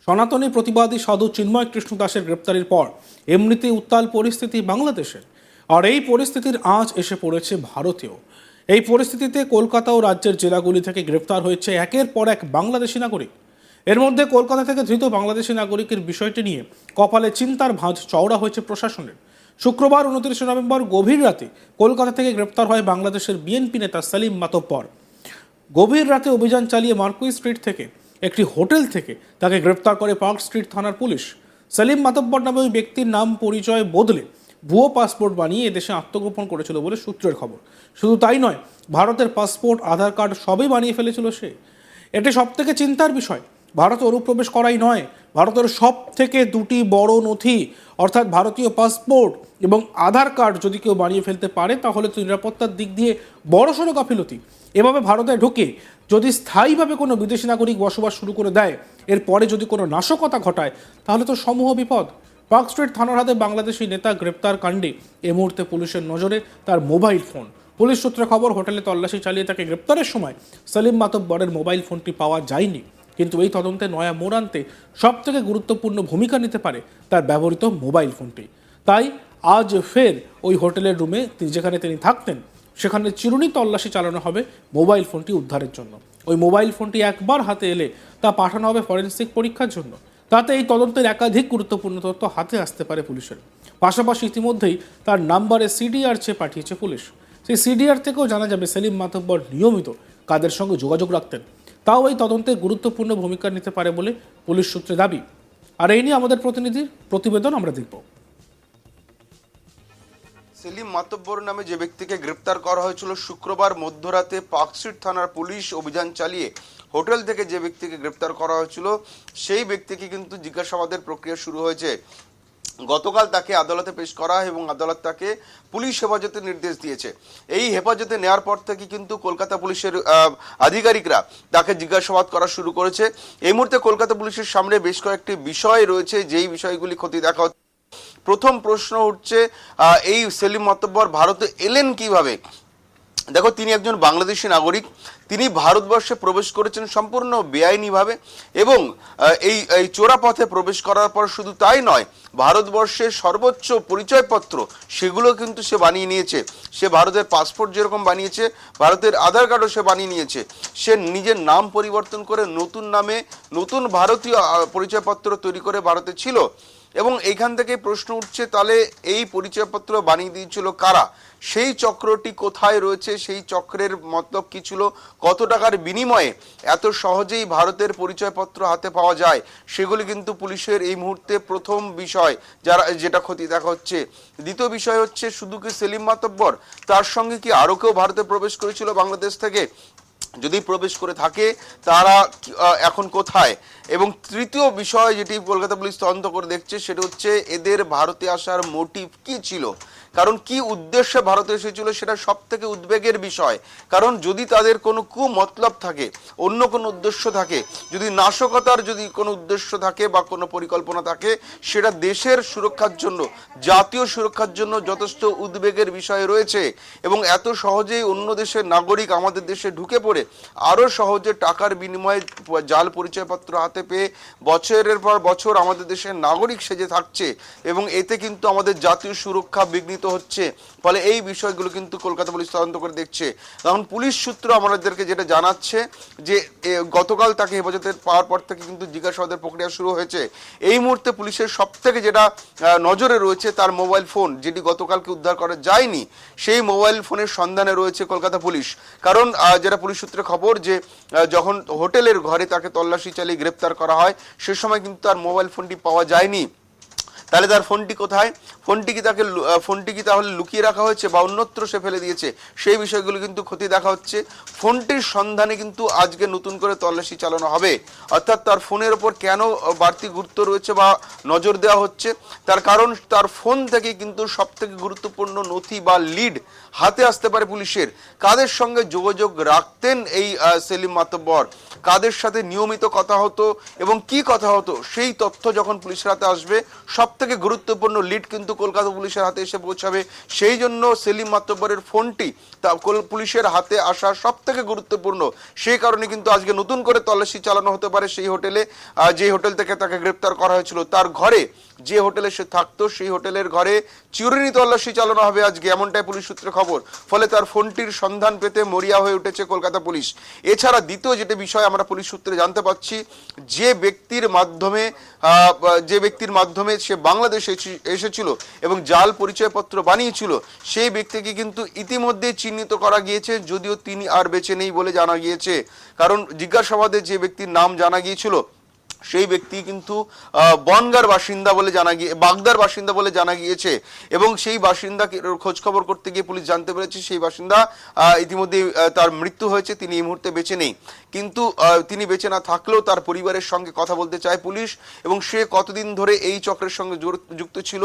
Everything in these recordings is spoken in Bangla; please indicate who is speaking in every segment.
Speaker 1: সনাতনী প্রতিবাদী সাধু চিন্ময় কৃষ্ণ দাসের গ্রেপ্তারের পর এমনিতেই উত্তাল পরিস্থিতি বাংলাদেশের। আর এই পরিস্থিতির আঁচ এসে পড়েছে ভারতেও। এই পরিস্থিতিতে কলকাতা ও রাজ্যের জেলাগুলি থেকে গ্রেপ্তার হয়েছে একের পর এক বাংলাদেশি নাগরিক। এর মধ্যে কলকাতা থেকে ধৃত বাংলাদেশি নাগরিকের বিষয়টি নিয়ে কপালে চিন্তার ভাঁজ চওড়া হয়েছে প্রশাসনের। শুক্রবার 29 নভেম্বর গভীর রাতে কলকাতা থেকে গ্রেপ্তার হয় বাংলাদেশের বিএনপি নেতা সেলিম মাতব্বর। গভীর রাতে অভিযান চালিয়ে মার্কুই স্ট্রিট থেকে একটি হোটেল থেকে তাকে গ্রেপ্তার করে পার্ক স্ট্রিট থানার পুলিশ। সেলিম মাতব্বর নামে ওই ব্যক্তির নাম পরিচয় বদলে ভুয়ো পাসপোর্ট বানিয়ে এদেশে আত্মগোপন করেছিল বলে সূত্রের খবর। শুধু তাই নয়, ভারতের পাসপোর্ট, আধার কার্ড সবই বানিয়ে ফেলেছিল সে। এটি সবথেকে চিন্তার বিষয়। ভারতে অনুপ্রবেশ করাই নয়, ভারতের সব থেকে দুটি বড় নথি অর্থাৎ ভারতীয় পাসপোর্ট এবং আধার কার্ড যদি কেউ বানিয়ে ফেলতে পারে তাহলে তো নিরাপত্তার দিক দিয়ে বড়সড় গাফিলতি। এভাবে ভারতে ঢুকে যদি স্থায়ীভাবে কোনো বিদেশি নাগরিক বসবাস শুরু করে দেয়, এরপরে যদি কোনো নাশকতা ঘটায় তাহলে তো সমূহ বিপদ। পার্ক স্ট্রিট থানার হাতে বাংলাদেশি নেতা গ্রেপ্তার কাণ্ডে এই মুহূর্তে পুলিশের নজরে তার মোবাইল ফোন। পুলিশ সূত্রে খবর, হোটেলে তল্লাশি চালিয়ে তাকে গ্রেপ্তারের সময় সেলিম মাতব্বরের মোবাইল ফোনটি পাওয়া যায়নি। কিন্তু এই তদন্তে নয়া মোড় আনতে সবথেকে গুরুত্বপূর্ণ ভূমিকা নিতে পারে তার ব্যবহৃত মোবাইল ফোনটি। তাই আজ ফের ওই হোটেলের রুমে যেখানে তিনি থাকতেন সেখানে চিরুনি তল্লাশি চালানো হবে মোবাইল ফোনটি উদ্ধারের জন্য। ওই মোবাইল ফোনটি একবার হাতে এলে তা পাঠানো হবে ফরেনসিক পরীক্ষার জন্য। তাতে এই তদন্তের একাধিক গুরুত্বপূর্ণ তথ্য হাতে আসতে পারে পুলিশের। পাশাপাশি ইতিমধ্যেই তার নাম্বারে সিডিআর চেয়ে পাঠিয়েছে পুলিশ। সেই সিডিআর থেকেও জানা যাবে সেলিম মাতব্বর নিয়মিত কাদের সঙ্গে যোগাযোগ রাখতেন। তাও এই তদন্তে গুরুত্বপূর্ণ ভূমিকা নিতে পারে বলে পুলিশ সূত্রে দাবি। আর এই নিয়ে আমাদের প্রতিনিধির প্রতিবেদন আমরা দেখব।
Speaker 2: সেলিম মাতব্বর নামে যে ব্যক্তিকে গ্রেপ্তার করা হয়েছিল শুক্রবার মধ্যরাতে পার্ক স্ট্রিট থানার পুলিশ অভিযান চালিয়ে হোটেল থেকে যে ব্যক্তিকে গ্রেপ্তার করা হয়েছিল সেই ব্যক্তিকে কিন্তু জিজ্ঞাসাবাদের প্রক্রিয়া শুরু হয়েছে। গতকাল তাকে আদালতে পেশ করা এবং আদালত তাকে পুলিশ হেফাজতে নির্দেশ দিয়েছে। এই হেফাজতে নেওয়ার পর থেকে কিন্তু কলকাতা পুলিশের আধিকারিকরা তাকে জিজ্ঞাসাবাদ করা শুরু করেছে। এই মুহূর্তে কলকাতা পুলিশের সামনে বেশ কয়েকটি বিষয় রয়েছে, যেই বিষয়গুলি খতিয়ে দেখা হচ্ছে। প্রথম প্রশ্ন উঠছে, এই সেলিম মাতব্বর ভারতে এলেন কিভাবে? দেখো, তিনি একজন বাংলাদেশি নাগরিক। তিনি ভারতবর্ষে প্রবেশ করেছেন সম্পূর্ণ বেআইনিভাবে এবং এই চোরা পথে প্রবেশ করার পর শুধু তাই নয়, ভারতবর্ষের সর্বোচ্চ পরিচয়পত্র সেগুলো কিন্তু সে বানিয়ে নিয়েছে। সে ভারতের পাসপোর্ট যেরকম বানিয়েছে, ভারতের আধার কার্ডও সে বানিয়ে নিয়েছে। সে নিজের নাম পরিবর্তন করে নতুন নামে নতুন ভারতীয় পরিচয়পত্র তৈরি করে ভারতে ছিল। এবং এইখান থেকে প্রশ্ন উঠছে, তাহলে এই পরিচয়পত্র বানিয়ে দিয়েছিল কারা? সেই চক্রটি কোথায় রয়েছে? সেই চক্রের মতলব কি ছিল? কত টাকার বিনিময়ে এত সহজেই ভারতের পরিচয়পত্র হাতে পাওয়া যায়? সেগুলি কিন্তু পুলিশের এই মুহূর্তে প্রথম বিষয় যেটা খতিয়ে দেখা হচ্ছে। দ্বিতীয় বিষয় হচ্ছে, শুধু কি সেলিম মাতব্বর, তার সঙ্গে কি আরও কেউ ভারতে প্রবেশ করেছিল বাংলাদেশ থেকে? যদি প্রবেশ করে থাকে তারা এখন কোথায়? এবং তৃতীয় বিষয় যেটি কলকাতা পুলিশ তদন্ত করে দেখছে সেটা হচ্ছে, এদের ভারতে আসার মোটিভ কি ছিল? কারণ কি উদ্দেশ্যে ভারতে এসেছিল সেটা সব থেকে উদ্বেগের বিষয়। কারণ যদি তাদের কোনো কুমতলব থাকে, অন্য কোনো উদ্দেশ্য থাকে, যদি নাশকতার যদি কোনো উদ্দেশ্য থাকে বা কোনো পরিকল্পনা থাকে, সেটা দেশের সুরক্ষার জন্য, জাতীয় সুরক্ষার জন্য যথেষ্ট উদ্বেগের বিষয় রয়েছে। এবং এত সহজেই অন্য দেশের নাগরিক আমাদের দেশে ঢুকে পড়ে আরও সহজে টাকার বিনিময়ে জাল পরিচয়পত্র হাতে পেয়ে বছরের পর বছর আমাদের দেশের নাগরিক সেজে থাকছে এবং এতে কিন্তু আমাদের জাতীয় সুরক্ষা বিঘ্নিত হচ্ছে। ফলে এই বিষয়গুলো কিন্তু কলকাতা পুলিশ তদন্ত করে দেখছে। তখন পুলিশ সূত্র আমাদেরকে যেটা জানাচ্ছে যে গতকাল তাকে হেফাজতে পাওয়ার পর থেকে কিন্তু জিজ্ঞাসাবাদের প্রক্রিয়া শুরু হয়েছে। এই মুহূর্তে পুলিশের সব থেকে যেটা নজরে রয়েছে তার মোবাইল ফোন, যেটি গতকালকে উদ্ধার করা যায়নি। সেই মোবাইল ফোনের সন্ধানে রয়েছে কলকাতা পুলিশ। কারণ যেটা পুলিশ সূত্রে খবর, যে যখন হোটেলের ঘরে তাকে তল্লাশি চালিয়ে গ্রেপ্তার করা হয় সে সময় কিন্তু তার মোবাইল ফোনটি পাওয়া যায়নি। তাহলে তার ফোনটি কোথায়? ফোনটি কি তাহলে লুকিয়ে রাখা হয়েছে বা অন্যত্র সে ফেলে দিয়েছে? সেই বিষয়গুলো কিন্তু খতিয়ে দেখা হচ্ছে। ফোনটির সন্ধানে কিন্তু আজকে নতুন করে তল্লাশি চালানো হবে। অর্থাৎ তার ফোনের ওপর কেন বাড়তি গুরুত্ব রয়েছে বা নজর দেওয়া হচ্ছে, তার কারণ তার ফোন থেকে কিন্তু সব থেকে গুরুত্বপূর্ণ নথি বা লিড হাতে আসতে পারে পুলিশের। কাদের সঙ্গে যোগাযোগ রাখতেন এই সেলিম মাতব্বর, কাদের সাথে নিয়মিত কথা হতো এবং কি কথা হতো, সেই তথ্য যখন পুলিশের হাতে আসবে সব থেকে গুরুত্বপূর্ণ লিড কিন্তু কলকাতা পুলিশের হাতে এসে পৌঁছাবে। সেই জন্য সেলিম মাতব্বরের ফোনটি তা পুলিশের হাতে আসা সব থেকে গুরুত্বপূর্ণ। সেই কারণে কিন্তু আজকে নতুন করে তল্লাশি চালানো হতে পারে সেই হোটেলে, যে হোটেল থেকে তাকে গ্রেপ্তার করা হয়েছিল তার ঘরে, যে হোটেলে সে থাকতো সেই হোটেলের ঘরে চিরুনি তল্লাশি চালানো হবে আজকে, এমনটাই পুলিশ সূত্রে খবর। ফলে তার ফোনটির সন্ধান পেতে মরিয়া হয়ে উঠেছে কলকাতা পুলিশ। এছাড়া দ্বিতীয় যেটা বিষয় আমরা পুলিশ সূত্রে জানতে পাচ্ছি, যে ব্যক্তির মাধ্যমে সে বাংলাদেশে এসেছিল এবং জাল পরিচয়পত্র বানিয়েছিল, সেই ব্যক্তিকে কিন্তু ইতিমধ্যে চিহ্নিত করা গিয়েছে, যদিও তিনি আর বেঁচে নেই বলে জানা গিয়েছে। কারণ জিজ্ঞাসাবাদে যে ব্যক্তির নাম জানা গিয়েছিল সেই ব্যক্তি কিন্তু বনগাঁর বাসিন্দা বলে বাগদার বাসিন্দা বলে জানা গিয়েছে। এবং সেই বাসিন্দা খোঁজ খবর করতে গিয়ে পুলিশ জানতে পেরেছে সেই বাসিন্দা ইতিমধ্যে তার মৃত্যু হয়েছে, তিনি এই মুহূর্তে বেঁচে নেই। কিন্তু তিনি বেঁচে না থাকলেও তার পরিবারের সঙ্গে কথা বলতে চায় পুলিশ, এবং সে কতদিন ধরে এই চক্রের সঙ্গে যুক্ত ছিল,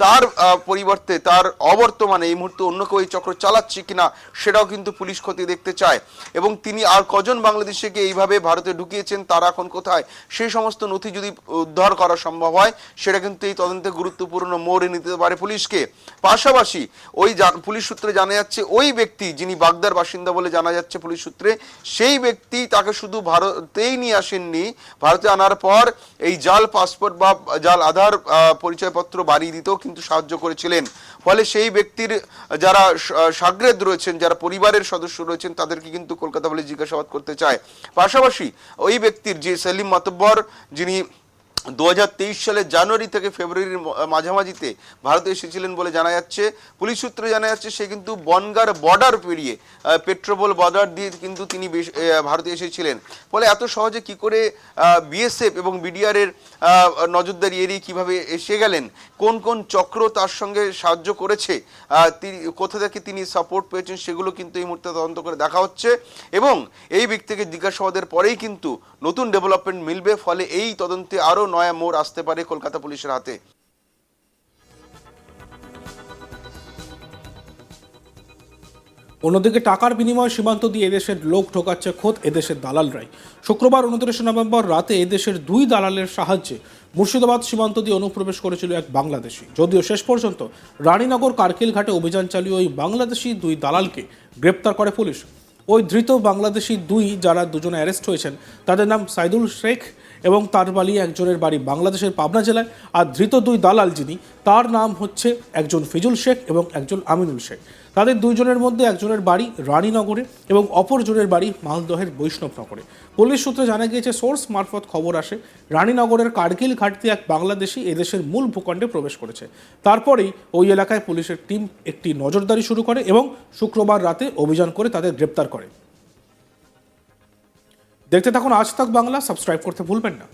Speaker 2: তার পরিবর্তে তার অবর্তমানে এই মুহূর্তে অন্য কেউ এই চক্র চালাচ্ছে কিনা সেটাও কিন্তু পুলিশ খতিয়ে দেখতে চায়। এবং তিনি আর কজন বাংলাদেশিকে এইভাবে ভারতে ঢুকিয়েছেন, তারা এখন কোথায়, সেই সমস্ত নথি যদি উদ্ধার করা সম্ভব হয় সেটা কিন্তু এই তদন্তে গুরুত্বপূর্ণ মোড় নিতে পারে পুলিশকে। পাশাপাশি পুলিশ সূত্রে জানা যাচ্ছে ওই ব্যক্তি যিনি বাগদার বাসিন্দা বলে জানা যাচ্ছে পুলিশ সূত্রে, সেই ব্যক্তি তাকে শুধু ভারতেই নিয়ে আসেননি, ভারতে আনার পর এই জাল পাসপোর্ট বা জাল আধার পরিচয়পত্র বানিয়ে দিতেও কিন্তু সাহায্য করেছিলেন। ফলে সেই ব্যক্তির যারা সাগরেদ রয়েছেন, যারা পরিবারের সদস্য রয়েছেন, তাদেরকে কিন্তু কলকাতা পুলিশ জিজ্ঞাসাবাদ করতে চায়। পাশাপাশি ওই ব্যক্তির যে সেলিম মাতব্বর, যিনি 2023 সালের জানুয়ারি থেকে ফেব্রুয়ারির মাঝামাঝিতে ভারতে এসেছিলেন বলে জানা যাচ্ছে, পুলিশ সূত্রে জানা যাচ্ছে সে কিন্তু বনগাঁর বর্ডার পেরিয়ে পেট্রোপোল বর্ডার দিয়ে কিন্তু তিনি ভারতে এসেছিলেন। ফলে এত সহজে কি করে বিএসএফ এবং বিডিআর এর নজরদারি এড়িয়ে কিভাবে এসে গেলেন, কোন কোন চক্র তার সঙ্গে সাহায্য করেছে, কোথা থেকে তিনি সাপোর্ট পেয়েছেন, সেগুলো কিন্তু এই মুহূর্তে তদন্ত করে দেখা হচ্ছে। এবং এই ব্যক্তিকে জিজ্ঞাসাবাদের পরেই কিন্তু নতুন ডেভেলপমেন্ট মিলবে। ফলে এই তদন্তে আরো নয়া মোড় আসতে পারে কলকাতা পুলিশের হাতে।
Speaker 1: অন্যদিকে টাকার বিনিময়ে সীমান্ত দিয়ে এদেশের লোক ঢোকাচ্ছে খোদ এদেশের দালালরাই। শুক্রবার 29 নভেম্বর রাতে এদেশের দুই দালালের সাহায্যে মুর্শিদাবাদ সীমান্ত দিয়ে অনুপ্রবেশ করেছিল এক বাংলাদেশি। যদিও শেষ পর্যন্ত রানীনগর কার্কিল ঘাটে অভিযান চালিয়ে ওই বাংলাদেশি দুই দালালকে গ্রেপ্তার করে পুলিশ। ওই ধৃত বাংলাদেশি যারা দুজনে অ্যারেস্ট হয়েছেন তাদের নাম সাইদুল শেখ এবং তার একজনের বাড়ি বাংলাদেশের পাবনা জেলায়। আর ধৃত দুই দালাল যিনি, তার নাম হচ্ছে একজন ফিজুল শেখ এবং একজন আমিনুল শেখ। তাদের দুইজনের মধ্যে একজনের বাড়ি রানীনগরে এবং অপরজনের বাড়ি মালদহের বৈষ্ণবনগরে। পুলিশ সূত্রে জানা গিয়েছে, সোর্স মারফত খবর আসে রানীনগরের কার্গিল ঘাট দিয়ে এক বাংলাদেশি এদেশের মূল ভূখণ্ডে প্রবেশ করেছে। তারপরেই ওই এলাকায় পুলিশের টিম একটি নজরদারি শুরু করে এবং শুক্রবার রাতে অভিযান করে তাদের গ্রেপ্তার করে। দেখতে থাকুন আজ তাক বাংলা, সাবস্ক্রাইব করতে ভুলবেন না।